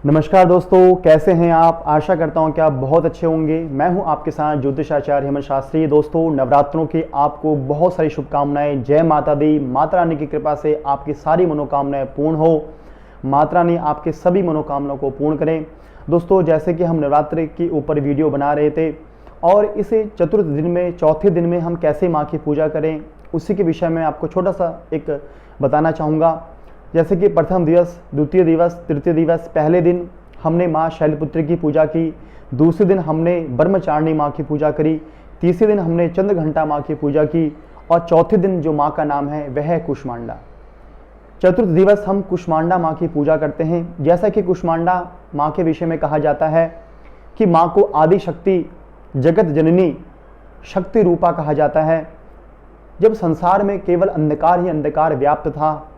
नमस्कार दोस्तों, कैसे हैं आप। आशा करता हूं कि आप बहुत अच्छे होंगे। मैं हूं आपके साथ ज्योतिषाचार्य हेमंत शास्त्री। दोस्तों, नवरात्रों की आपको बहुत सारी शुभकामनाएं। जय माता दी। माता रानी की कृपा से आपकी सारी मनोकामनाएं पूर्ण हो। माता रानी आपके सभी मनोकामनाओं को पूर्ण करें। दोस्तों, जैसे कि हम नवरात्रि के ऊपर वीडियो बना रहे थे और इसे चतुर्थ दिन में, चौथे दिन में हम कैसे माँ की पूजा करें, उसी के विषय में आपको छोटा सा एक बताना चाहूँगा। जैसे कि प्रथम दिवस, द्वितीय दिवस, तृतीय दिवस, पहले दिन हमने माँ शैलपुत्री की पूजा की, दूसरे दिन हमने ब्रह्मचारिणी माँ की पूजा करी, तीसरे दिन हमने चंद्रघंटा माँ की पूजा की और चौथे दिन जो माँ का नाम है वह है कुष्मांडा। चतुर्थ दिवस हम कुष्मांडा माँ की पूजा करते हैं। जैसा कि कुष्मांडा माँ के विषय में कहा जाता है कि माँ को आदि शक्ति, जगत जननी, शक्ति रूपा कहा जाता है। जब संसार में केवल अंधकार ही अंधकार व्याप्त था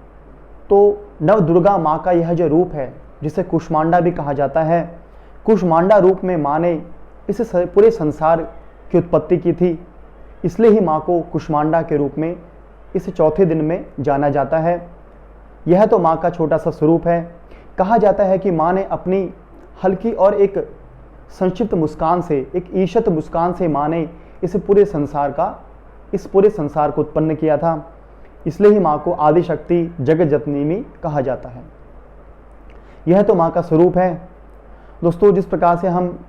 तो नव दुर्गा माँ का यह जो रूप है, जिसे कुष्मांडा भी कहा जाता है, कुष्मांडा रूप में माँ ने इस पूरे संसार की उत्पत्ति की थी। इसलिए ही माँ को कुष्मांडा के रूप में इस चौथे दिन में जाना जाता है। यह तो माँ का छोटा सा स्वरूप है। कहा जाता है कि माँ ने अपनी हल्की और एक संक्षिप्त मुस्कान से, एक ईशत मुस्कान से माँ ने इस पूरे संसार को उत्पन्न किया था। इसलिए ही माँ को आदि शक्ति, जगत जननी कहा जाता है। यह तो माँ का स्वरूप है। दोस्तों, जिस प्रकार से हम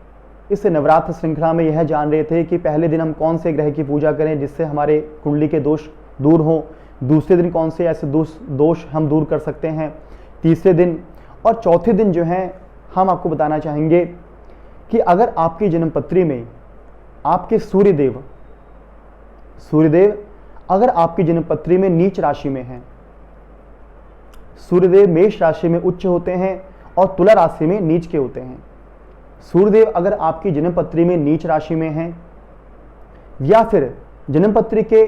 इस नवरात्र श्रृंखला में यह जान रहे थे कि पहले दिन हम कौन से ग्रह की पूजा करें जिससे हमारे कुंडली के दोष दूर हों, दूसरे दिन कौन से ऐसे दोष हम दूर कर सकते हैं, तीसरे दिन और चौथे दिन जो है हम आपको बताना चाहेंगे कि अगर आपकी जन्मपत्री में आपके सूर्यदेव अगर आपकी जन्मपत्री में नीच राशि में हैं, सूर्यदेव मेष राशि में उच्च होते हैं और तुला राशि में नीच के होते हैं। सूर्यदेव अगर आपकी जन्मपत्री में नीच राशि में हैं या फिर जन्मपत्री के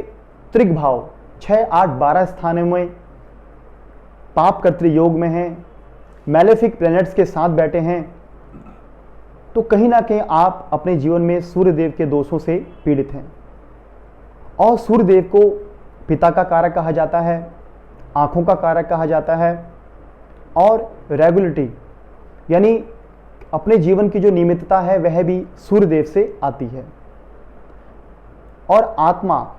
त्रिक भाव 6, 8, 12 स्थानों में पाप कर्तृ योग में हैं, मैलेफिक प्लैनेट्स के साथ बैठे हैं, तो कहीं ना कहीं आप अपने जीवन में सूर्यदेव के दोषों से पीड़ित हैं। और सूर्यदेव को पिता का कारक कहा जाता है, आंखों का कारक कहा जाता है और रेगुलरिटी यानी अपने जीवन की जो नियमितता है वह भी सूर्यदेव से आती है। और आत्मा,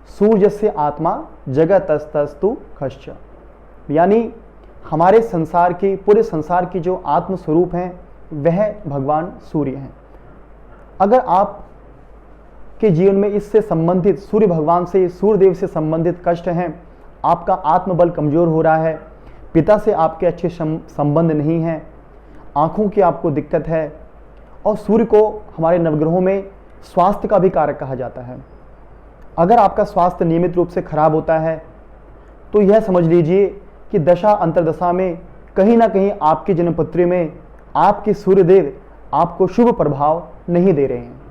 सूर्यस्य आत्मा जगतस्तस्तु खश्च, यानी हमारे संसार की, पूरे संसार की जो आत्म स्वरूप हैं वह भगवान सूर्य हैं। अगर आप के जीवन में इससे संबंधित, सूर्य भगवान से, सूर्यदेव से संबंधित कष्ट हैं, आपका आत्मबल कमजोर हो रहा है, पिता से आपके अच्छे संबंध नहीं हैं, आंखों की आपको दिक्कत है, और सूर्य को हमारे नवग्रहों में स्वास्थ्य का भी कारक कहा जाता है। अगर आपका स्वास्थ्य नियमित रूप से खराब होता है तो यह समझ लीजिए कि दशा अंतरदशा में कहीं ना कहीं आपकी जन्मपत्री में आपके सूर्यदेव आपको शुभ प्रभाव नहीं दे रहे हैं।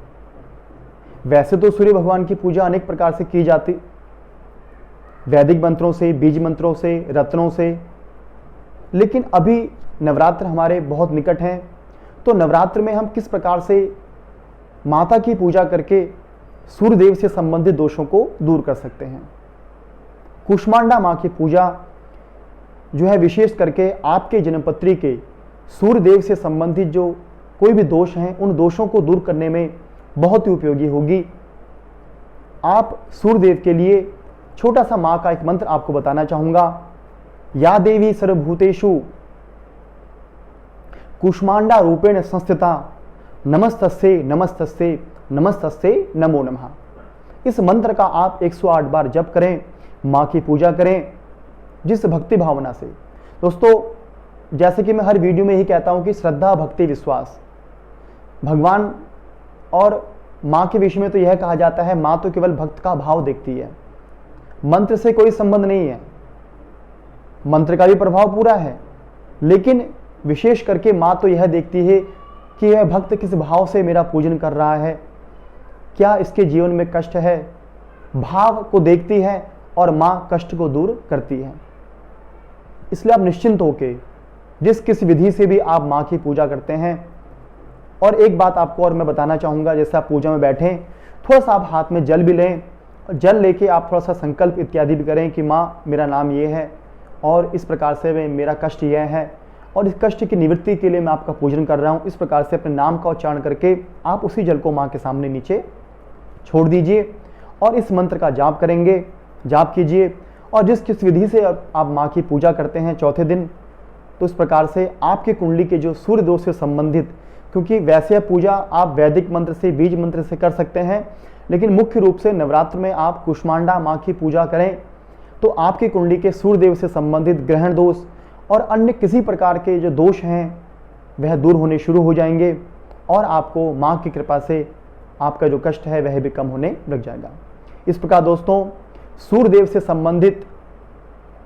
वैसे तो सूर्य भगवान की पूजा अनेक प्रकार से की जाती, वैदिक मंत्रों से, बीज मंत्रों से, रत्नों से, लेकिन अभी नवरात्र हमारे बहुत निकट हैं। तो नवरात्र में हम किस प्रकार से माता की पूजा करके सूर्यदेव से संबंधित दोषों को दूर कर सकते हैं। कुष्मांडा माँ की पूजा जो है विशेष करके आपके जन्मपत्री के सूर्यदेव से संबंधित जो कोई भी दोष हैं उन दोषों को दूर करने में बहुत ही उपयोगी होगी। आप सूर्यदेव के लिए छोटा सा माँ का एक मंत्र आपको बताना चाहूंगा। या देवी सर्वभूतेषु कुष्मांडा रूपेण संस्थिता नमस्तस्ये नमस्तस्ये नमस्तस्ये नमो नमः। इस मंत्र का आप 108 बार जप करें, माँ की पूजा करें जिस भक्ति भावना से। दोस्तों, जैसे कि मैं हर वीडियो में ही कहता हूं कि श्रद्धा, भक्ति, विश्वास, भगवान और माँ के विषय में तो यह कहा जाता है माँ तो केवल भक्त का भाव देखती है, मंत्र से कोई संबंध नहीं है। मंत्र का भी प्रभाव पूरा है, लेकिन विशेष करके माँ तो यह देखती है कि यह भक्त किस भाव से मेरा पूजन कर रहा है, क्या इसके जीवन में कष्ट है। भाव को देखती है और माँ कष्ट को दूर करती है। इसलिए आप निश्चिंत होकर जिस किस विधि से भी आप माँ की पूजा करते हैं। और एक बात आपको और मैं बताना चाहूँगा, जैसे आप पूजा में बैठें थोड़ा सा आप हाथ में जल भी लें, और जल लेके आप थोड़ा सा संकल्प इत्यादि भी करें कि माँ मेरा नाम ये है और इस प्रकार से मेरा कष्ट यह है। और इस कष्ट की निवृत्ति के लिए मैं आपका पूजन कर रहा हूँ। इस प्रकार से अपने नाम का उच्चारण करके आप उसी जल को माँ के सामने नीचे छोड़ दीजिए और इस मंत्र का जाप करेंगे, जाप कीजिए। और जिस विधि से आप माँ की पूजा करते हैं चौथे दिन, तो इस प्रकार से आपकी कुंडली के जो सूर्य दोष से संबंधित, क्योंकि वैसे पूजा आप वैदिक मंत्र से, बीज मंत्र से कर सकते हैं, लेकिन मुख्य रूप से नवरात्र में आप कुष्मांडा माँ की पूजा करें तो आपकी कुंडली के सूर्यदेव से संबंधित ग्रहण दोष और अन्य किसी प्रकार के जो दोष हैं वह दूर होने शुरू हो जाएंगे और आपको माँ की कृपा से आपका जो कष्ट है वह भी कम होने लग जाएगा। इस प्रकार दोस्तों, सूर्यदेव से संबंधित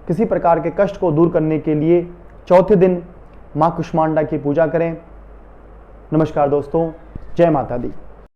किसी प्रकार के कष्ट को दूर करने के लिए चौथे दिन माँ कुष्मांडा की पूजा करें। नमस्कार दोस्तों, जय माता दी।